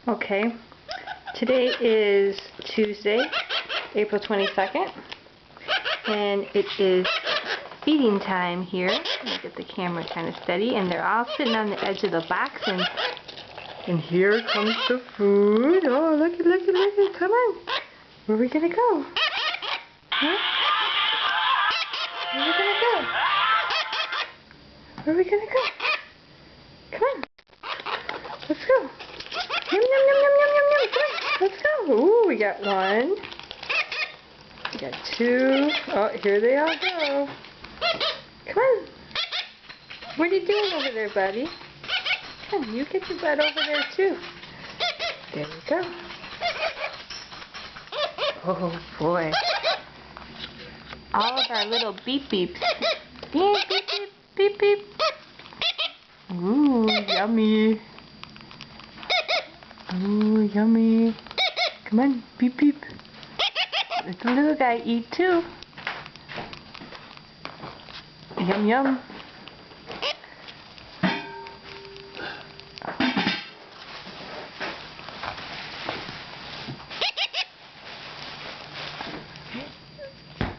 Okay, today is Tuesday, April 22nd, and it is feeding time here. Let me get the camera kind of steady, and they're all sitting on the edge of the box, and here comes the food. Oh, look it, come on. Where are we gonna go? Huh? Where are we gonna go? Where are we gonna go? Come on. Let's go. Yum, yum, yum, yum, yum, yum, yum. Come on. Let's go. Ooh, we got one. We got two. Oh, here they all go. Come on. What are you doing over there, buddy? Come on, you get your butt over there, too. There you go. Oh, boy. All of our little beep beeps. Beep, beep, beep, beep, beep. Ooh, yummy. Ooh, yummy. Come on, beep, beep. Let the little guy eat, too. Yum, yum.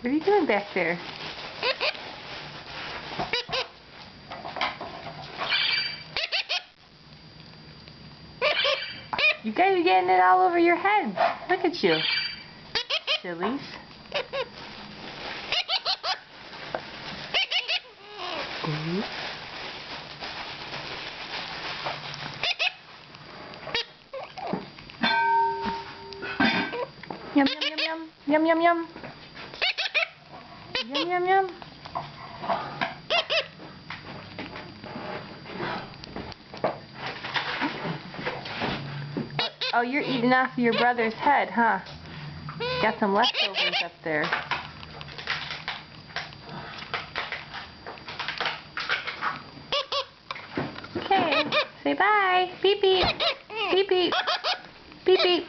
What are you doing back there? You guys are getting it all over your head. Look at you. Sillies. Ooh. Yum, yum, yum, yum. Yum, yum, yum. Yum, yum, yum. Oh, you're eating off of your brother's head, huh? Got some leftovers up there. Okay, say bye. Beep beep. Beep beep. Beep beep.